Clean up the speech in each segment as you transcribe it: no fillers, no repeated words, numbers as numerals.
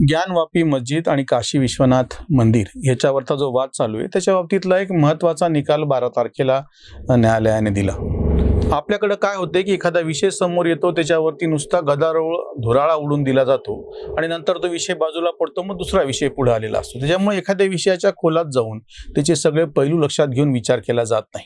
ज्ञानवापी मस्जिद आणि काशी विश्वनाथ मंदिर याच्यावरचा जो वाद चालू आहे त्याच्या बाबतीतला एक महत्त्वाचा निकाल 12 तारखेला न्यायालयाने दिला. आपल्याकडे काय होते की एखादा विषय समोर येतो, त्याच्यावरती नुसता गदारोळ धुराळा उडून दिला जातो आणि नंतर तो विषय बाजूला पडतो, मग दुसरा विषय पुढे आलेला असतो. त्याच्यामुळे एखाद्या विषयाच्या खोलात जाऊन त्याचे सगळे पैलू लक्षात घेऊन विचार केला जात नाही.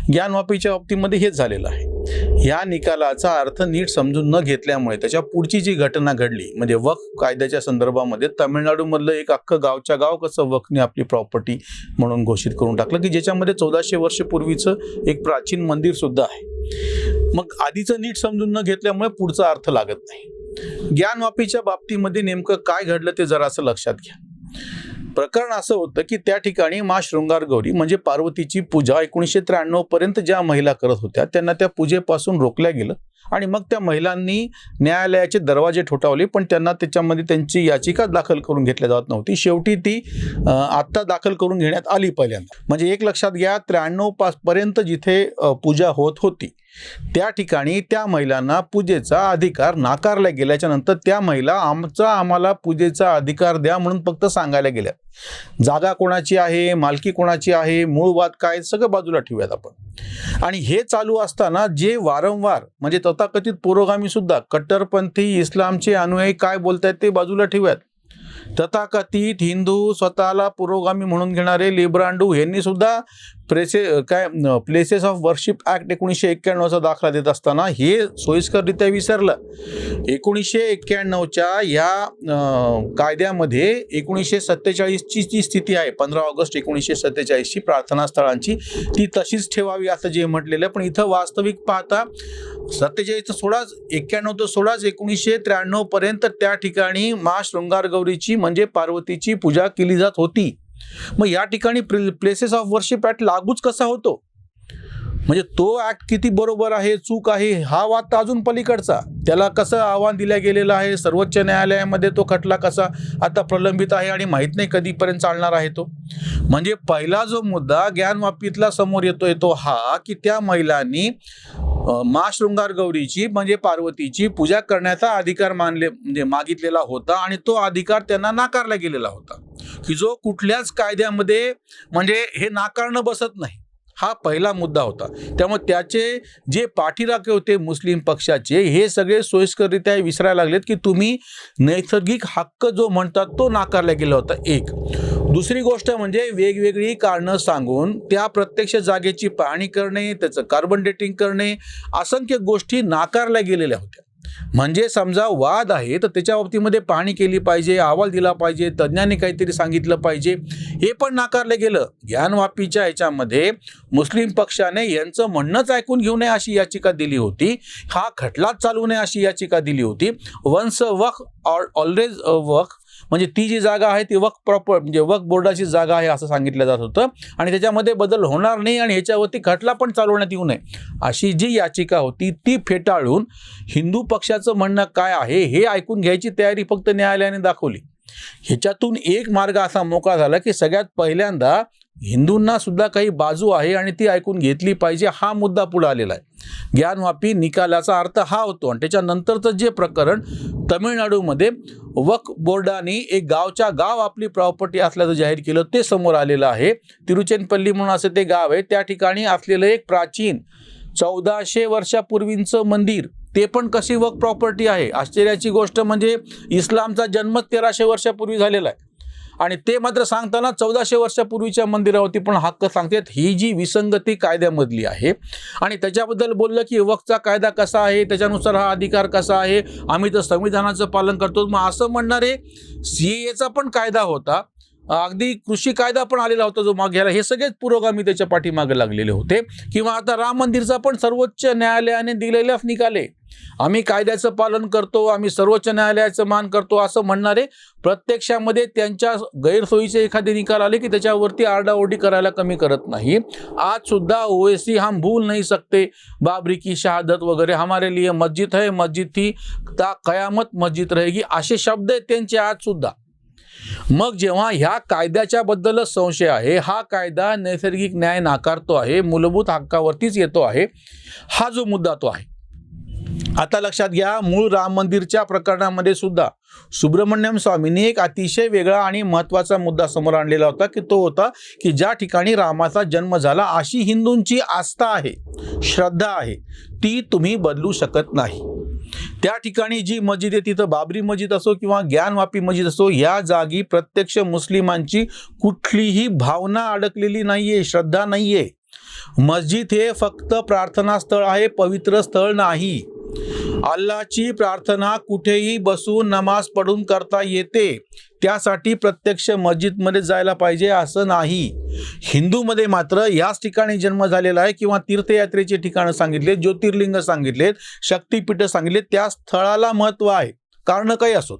ज्ञानवापीच्या बाबतीमध्ये हेच झालेलं आहे. या निकालाचा अर्थ नीट समजून न घेतल्यामुळे त्याच्या पुढची जी घटना घडली म्हणजे वक्फ कायद्याच्या संदर्भामध्ये तामिळनाडूमधलं एक अख्खं गावच्या गाव कसं वक्फने आपली प्रॉपर्टी म्हणून घोषित करून टाकलं की ज्याच्यामध्ये 1400 वर्ष पूर्वीचं एक प्राचीन मंदिर सुद्धा आहे. मग आधीचं नीट समजून न घेतल्यामुळे पुढचा अर्थ लागत नाही. ज्ञानवापीच्या बाबतीमध्ये नेमकं काय घडलं ते जरासं लक्षात घ्या. प्रकरण असं होतं की त्या ठिकाणी मा शृंगारगौरी म्हणजे पार्वतीची पूजा 1993 पर्यंत ज्या महिला करत होत्या त्यांना त्या पूजेपासून रोखल्या गेलं आणि मग त्या महिलांनी न्यायालयाचे दरवाजे ठोठावले, पण त्यांना त्याच्यामध्ये त्यांची याचिका दाखल करून घेतल्या जात नव्हती. शेवटी ती आत्ता दाखल करून घेण्यात आली पहिल्यांदा. म्हणजे एक लक्षात घ्या, 93 पर्यंत जिथे पूजा होत होती त्या ठिकाणी त्या महिलांना पूजेचा अधिकार नाकारला गेल्याच्या नंतर त्या महिला आम्हाला पूजेचा अधिकार द्या म्हणून फक्त सांगायला गेल्या. जागा कोणाची आहे, मालकी कोणाची आहे, मूळ वाद काय, सगळं बाजूला ठेवूयात आपण. आणि हे चालू असताना जे वारंवार म्हणजे तथाकथित पुरोगामी सुद्धा कट्टरपंथी इस्लामचे अनुयायी काय बोलतायत ते बाजूला ठेवूयात. तथाकथित हिंदू स्वतःला पुरोगामी म्हणून घेणारे लिब्रांडू यांनी सुद्धा प्लेसेस ऑफ वर्शिप ॲक्ट 1991चा दाखला देत असताना हे सोयीस्कररित्या विसरलं. 1991च्या या कायद्यामध्ये 1947ची जी स्थिती आहे 15 ऑगस्ट 1947ची प्रार्थना स्थळांची ती तशीच ठेवावी असं जे म्हटलेलं आहे. पण इथं वास्तविक पाहता 47 सोडाच 91 तर सोडाच 1993 पर्यंत त्या ठिकाणी मा शृंगारगौरीची म्हणजे पार्वतीची पूजा केली जात होती. मग या ठिकाणी प्लेसेस ऑफ वर्शिप ॲक्ट लागूच कसा होतो? म्हणजे तो ॲक्ट किती बरोबर आहे चूक आहे हा वाद तर अजून पलीकडचा. त्याला कसं आव्हान दिलं गेलेलं आहे, सर्वोच्च न्यायालयामध्ये तो खटला कसा आता प्रलंबित आहे आणि माहीत नाही कधीपर्यंत चालणार आहे तो. म्हणजे पहिला जो मुद्दा ज्ञानवापीतला समोर येतोय तो हा की त्या महिलांनी मा शृंगारगौरीची म्हणजे पार्वतीची पूजा करण्याचा अधिकार म्हणजे मागितलेला होता आणि तो अधिकार त्यांना नाकारला गेलेला होता की जो कुठल्याच कायद्यामध्ये म्हणजे हे नाकारणं बसत नाही. हा पहिला मुद्दा होता. त्यामुळे त्याचे जे पाठीराखे होते मुस्लिम पक्षाचे हे सगळे सोयीस्कररित्या विसरायला लागलेत की तुम्ही नैसर्गिक हक्क जो म्हणतात तो नाकारला गेला होता. एक दुसरी गोष्ट म्हणजे वेगवेगळी कारणं सांगून त्या प्रत्यक्ष जागेची पाहणी करणे, त्याचं कार्बन डेटिंग करणे, असंख्य गोष्टी नाकारल्या गेलेल्या होत्या. म्हणजे समजा वाद आहे तर त्याच्या बाबतीमध्ये पाहणी केली पाहिजे, अहवाल दिला पाहिजे, तज्ज्ञांनी काहीतरी सांगितलं पाहिजे, हे पण नाकारलं गेलं. ज्ञानवापीच्या ह्याच्यामध्ये मुस्लिम पक्षाने यांचं म्हणणंच ऐकून घेऊ नये अशी याचिका दिली होती. हा खटलाच चालू नये अशी याचिका दिली होती. वन्स वक्फ ऑलवेज वक्फ म्हणजे ती जी जागा आहे ती वक्फ प्रॉपर म्हणजे वक्फ बोर्डाची जागा आहे असं सांगितलं जात होतं आणि त्याच्यामध्ये बदल होणार नाही आणि ह्याच्यावरती खटला पण चालवण्यात येऊ नये अशी जी याचिका होती ती फेटाळून हिंदू पक्षाचं म्हणणं काय आहे हे ऐकून घ्यायची तयारी फक्त न्यायालयाने दाखवली. ह्याच्यातून एक मार्ग असा मोकळा झाला की सगळ्यात पहिल्यांदा हिंदूंना सुद्धा काही बाजू आहे आणि ती ऐकून घेतली पाहिजे हा मुद्दा पुढे आलेला आहे. ज्ञानवापी निकालाचा अर्थ हा होतो. आणि त्याच्यानंतरचं जे प्रकरण तमिळनाडूमध्ये वक्फ बोर्डाने एक गावच्या गाव आपली प्रॉपर्टी असल्याचं जाहीर केलं ते समोर आलेलं आहे. तिरुचेनपल्ली म्हणून असं ते गाव आहे. त्या ठिकाणी असलेलं एक प्राचीन 1400 वर्षापूर्वींचं मंदिर ते पण कशी वक्फ प्रॉपर्टी आहे. आश्चर्याची गोष्ट म्हणजे इस्लामचा जन्म 1300 वर्षापूर्वी झालेला आहे आणि ते मात्र सांगताना 1400 वर्षापूर्वीच्या मंदिरावरती पण हक्क सांगतात. ही जी विसंगती कायद्यामधली आहे आणि त्याच्याबद्दल बोललं की वक्फचा कायदा कसा आहे, त्याच्यानुसार हा अधिकार कसा आहे, आम्ही तर संविधानाचं पालन करतो. मग असं म्हणणारे CAA पण कायदा होता, अगदी कृषी कायदा पण आलेला होता जो मागे घ्यायला, हे सगळेच पुरोगामी त्याच्या पाठीमागे लागलेले होते. किंवा आता राम मंदिरचा पण सर्वोच्च न्यायालयाने दिलेलाच निकाले, आम्ही कायद्याचं पालन करतो, आम्ही सर्वोच्च न्यायालयाचं मान करतो असं म्हणणारे प्रत्यक्षामध्ये त्यांच्या गैरसोयीचे एखादे निकाल आले की त्याच्यावरती आरडाओरडी करायला कमी करत नाही. आज सुद्धा OAC हम भूल नहीं सकते बाबरी की शहादत वगैरे, हमारे लिए मस्जिद है, मस्जिद थी ता कयामत मस्जिद रहेगी, असे शब्द आहेत त्यांचे आज सुद्धा. मग जेव्हा ह्या कायद्याच्या बद्दलच संशय आहे, हा कायदा नैसर्गिक न्याय नाकारतो आहे, मूलभूत हक्कावरतीच येतो आहे, हा जो मुद्दा तो आहे. आता लक्षात घ्या, मूळ राम मंदिरच्या प्रकरणामध्ये सुद्धा सुब्रमण्यम स्वामींनी एक अतिशय वेगळा आणि महत्त्वाचा मुद्दा समोर आणलेला होता, की तो होता की ज्या ठिकाणी रामाचा जन्म झाला अशी हिंदूंची आस्था आहे, श्रद्धा आहे, ती तुम्ही बदलू शकत नाही. त्या ठिकाणी जी मस्जिद आहे, तिथं बाबरी मस्जिद असो किंवा ज्ञानवापी मस्जिद असो, या जागी प्रत्यक्ष मुस्लिमांची कुठलीही भावना अडकलेली नाहीये, श्रद्धा नाहीये. मस्जिद हे फक्त प्रार्थना स्थळ आहे, पवित्र स्थळ नाही. अल्लाची प्रार्थना कुठेही बसून नमाज पढून करता येते, त्यासाठी प्रत्यक्ष मस्जिदमध्ये जायला पाहिजे असं नाही. हिंदूमध्ये मात्र याच ठिकाणी जन्म झालेला आहे किंवा तीर्थयात्रेचे ठिकाणं सांगितले, ज्योतिर्लिंग सांगितलेत, शक्तिपीठ सांगितलेत, त्या स्थळाला महत्त्व आहे, कारण काही असोत.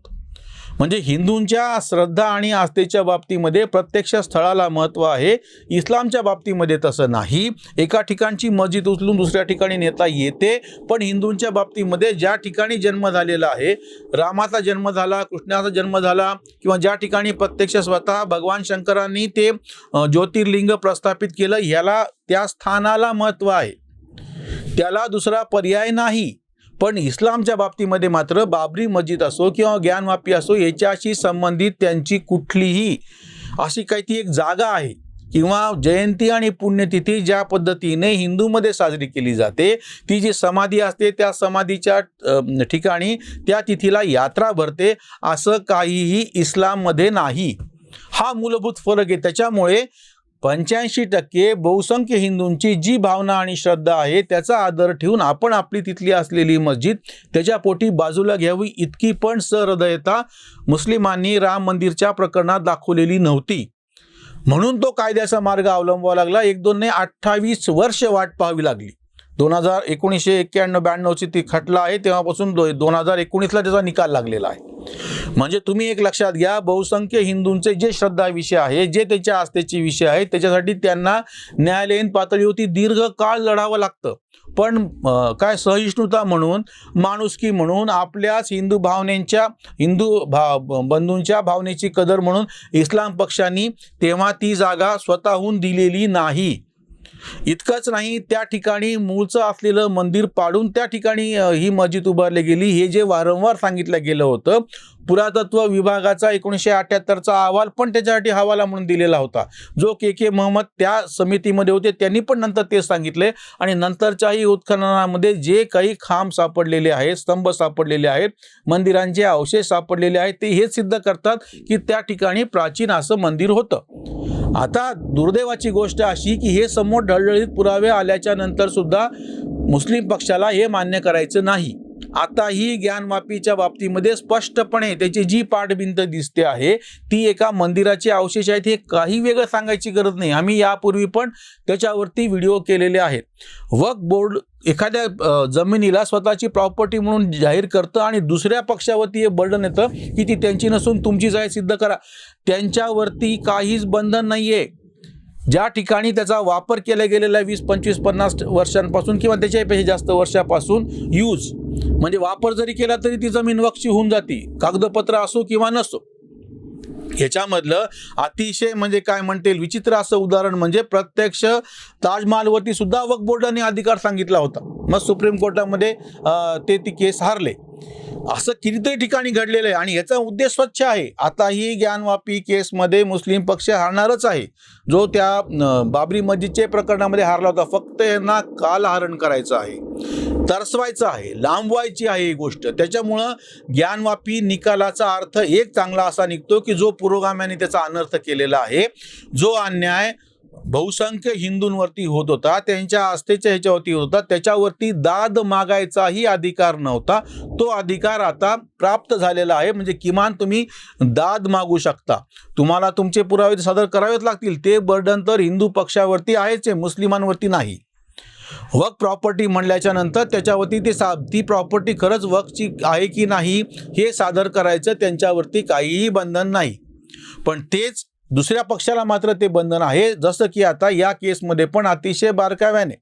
म्हणजे हिंदूंच्या श्रद्धा आणि आस्थेच्या बाबतीमध्ये प्रत्यक्ष स्थळाला महत्त्व आहे. इस्लामच्या बाबतीमध्ये तसं नाही. एका ठिकाणची मस्जिद उचलून दुसऱ्या ठिकाणी नेता येते, पण हिंदूंच्या बाबतीमध्ये ज्या ठिकाणी जन्म झालेला आहे, रामाचा जन्म झाला, कृष्णाचा जन्म झाला, किंवा ज्या ठिकाणी प्रत्यक्ष स्वतः भगवान शंकरांनी ते ज्योतिर्लिंग प्रस्थापित केलं, ह्याला त्या स्थानाला महत्त्व आहे, त्याला दुसरा पर्याय नाही. पण इस्लामच्या बाबतीमध्ये मात्र बाबरी मस्जिद असो किंवा ज्ञानवापी असो, याच्याशी संबंधित त्यांची कुठलीही अशी काही ती एक जागा आहे किंवा जयंती आणि पुण्यतिथी ज्या पद्धतीने हिंदूमध्ये साजरी केली जाते, ती जी समाधी असते त्या समाधीच्या ठिकाणी त्या तिथीला यात्रा भरते, असं काहीही इस्लाममध्ये नाही. हा मूलभूत फरक आहे. त्याच्यामुळे 85% बहुसंख्य हिंदूंची जी भावना आणि श्रद्धा आहे त्याचा आदर ठेवून आपण आपली तिथली असलेली मस्जिद त्याच्या पोटी बाजूला घ्यावी, इतकी पण सहृदयता मुस्लिमांनी राम मंदिरच्या प्रकरणात दाखवलेली नव्हती. म्हणून तो कायद्याचा मार्ग अवलंबावा लागला. 1-2-28 वर्ष वाट पाहावी लागली. 1991-92ची ती खटला आहे, तेव्हापासून 2019ला त्याचा निकाल लागलेला आहे. म्हणजे तुम्ही एक लक्षात घ्या, बहुसंख्य हिंदूंचे जे श्रद्धा विषय आहे, जे त्याच्या आस्थेचे विषय आहेत, त्याच्यासाठी त्यांना न्यायालयीन पातळीवरती दीर्घ काळ लढावं लागतं. पण काय सहिष्णुता म्हणून, माणुसकी म्हणून, आपल्याच हिंदू भावनेच्या बंधूंच्या भावनेची कदर म्हणून इस्लाम पक्षांनी तेव्हा ती जागा स्वतःहून दिलेली नाही. इतकंच नाही, त्या ठिकाणी मूळचं असलेलं मंदिर पाडून त्या ठिकाणी ही मस्जिद उभारली गेली. हे जे वारंवार सांगितलं गेलं होतं, पुरातत्व विभागाचा 1978चा अहवाल पण त्याच्यासाठी हवाला म्हणून दिलेला होता, जो के मोहम्मद त्या समितीमध्ये होते, त्यांनी पण नंतर ते सांगितले. आणि नंतरच्याही उत्खननामध्ये जे काही खांब सापडलेले आहेत, स्तंभ सापडलेले आहेत, मंदिरांचे अवशेष सापडलेले आहेत, ते हेच सिद्ध करतात की त्या ठिकाणी प्राचीन असं मंदिर होतं. आता दुर्दैवाची गोष्ट अशी की हे समोर ढळढळीत पुरावे आल्याच्या नंतर सुद्धा मुस्लिम पक्षाला हे मान्य करायचं नाही. आता ही ज्ञानवापीच्या बाबतीमध्ये स्पष्टपणे त्याची जी पाठभिंत दिसते आहे ती एका मंदिराचे अवशेष आहेत. हे काही वेगळं सांगायची गरज नाही. आम्ही यापूर्वी पण त्याच्यावरती व्हिडिओ केलेले आहेत. वक्फ बोर्ड एखाद्या जमिनीला स्वतःची प्रॉपर्टी म्हणून जाहीर करतं आणि दुसऱ्या पक्षावरती हे बर्डन येतं की ती त्यांची नसून तुमचीच आहे, सिद्ध करा. त्यांच्यावरती काहीच बंधन नाही आहे. ज्या ठिकाणी त्याचा वापर केला गेलेला आहे 20, 25, 50 वर्षांपासून किंवा त्याच्यापेक्षा जास्त वर्षापासून यूज, म्हणजे वापर जरी केला तरी ती जमीन वक्फची होऊन जाते, कागदपत्र असो किंवा नसो. ह्याच्यामधलं अतिशय म्हणजे काय म्हणते विचित्र असं उदाहरण म्हणजे प्रत्यक्ष ताजमहालवरती सुद्धा वक्फ बोर्डाने अधिकार सांगितला होता, मग सुप्रीम कोर्टामध्ये ती केस हारले. असं कितीतरी ठिकाणी घडलेलं आहे आणि याचा उद्देश स्वच्छ आहे. आता ही ज्ञानवापी केसमध्ये मुस्लिम पक्ष हारणारच आहे, जो त्या बाबरी मस्जिदच्या प्रकरणामध्ये हारला होता. फक्त यांना कालहरण करायचं आहे, तरसवायचं आहे, लांबवायची आहे ही गोष्ट. त्याच्यामुळं ज्ञानवापी निकालाचा अर्थ एक चांगला असा निघतो की जो पुरोगाम्याने त्याचा अनर्थ केलेला आहे, जो अन्याय बहुसंख्य हिंदूंवरती होत होता, त्यांच्या आस्थेच्या ह्याच्यावरती होत होता, त्याच्यावरती दाद मागायचाही अधिकार नव्हता, तो अधिकार आता प्राप्त झालेला आहे. म्हणजे किमान तुम्ही दाद मागू शकता. तुम्हाला तुमचे पुरावे सादर करावेच लागतील. ते बर्डन तर हिंदू पक्षावरती आहेच, मुस्लिमांवरती नाही. वक्फ प्रॉपर्टी म्हणल्याच्या नंतर त्याच्यावरती ती प्रॉपर्टी खरंच वक्फची आहे की नाही हे सादर करायचं त्यांच्यावरती काहीही बंधन नाही. पण तेच दुसऱ्या पक्षाला मात्र ते बंधन आहे. जसं की आता या केसमध्ये पण अतिशय बारकाव्याने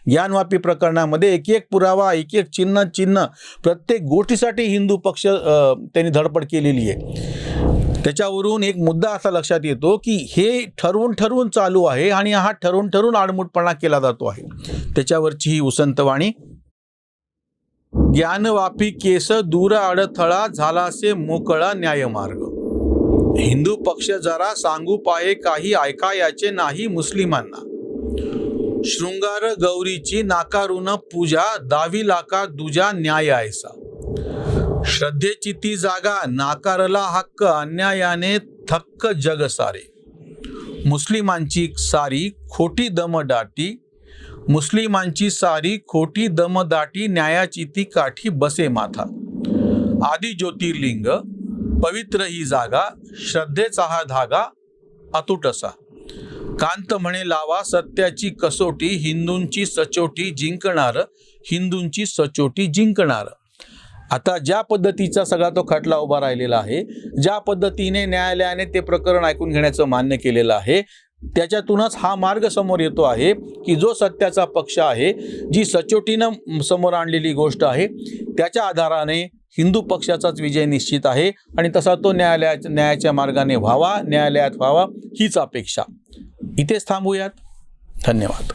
ज्ञानवापी प्रकरणामध्ये एक एक पुरावा, एक एक चिन्ह प्रत्येक गोष्टीसाठी हिंदू पक्ष त्यांनी धडपड केलेली आहे. त्याच्यावरून एक मुद्दा असा लक्षात येतो की हे ठरवून चालू आहे आणि हा ठरवून आडमुठपणा केला जातो आहे. त्याच्यावरची ही उसंतवाणी ज्ञानवापी केस दूर अडथळा झालासे मोकळा न्यायमार्ग. हिंदू पक्ष जरा सांगू पाहे काही ऐकायाचे नाही मुस्लिमांना. शृंगार गौरीची नाकारून पूजा दाविला का दुजा न्याय ऐसा. श्रद्धेची ती जागा नाकारला हक्क अन्यायाने थक्क जग सारे. मुस्लिमांची सारी खोटी दमदाटी मुस्लिमांची सारी खोटी दमदाटी न्यायाची ती काठी बसे माथा. आदि ज्योतिर्लिंग पवित्र ही जागा श्रद्धेचा हा धागा अतूट असा. कांत म्हणे लावा सत्याची कसोटी हिंदूंची सचोटी जिंकणार हिंदूंची सचोटी जिंकणार. आता ज्या पद्धतीचा सगळा तो खटला उभा राहिलेला आहे, ज्या पद्धतीने न्यायालयाने ते प्रकरण ऐकून घेण्याचं मान्य केलेलं आहे, त्याच्यातूनच हा मार्ग समोर येतो आहे की जो सत्याचा पक्ष आहे, जी सचोटीनं समोर आणलेली गोष्ट आहे, त्याच्या आधाराने हिंदू पक्षाचाच विजय निश्चित आहे आणि तसा तो न्यायाच्या मार्गाने व्हावा, न्यायालयात व्हावा हीच अपेक्षा. इथेच थांबूयात. धन्यवाद.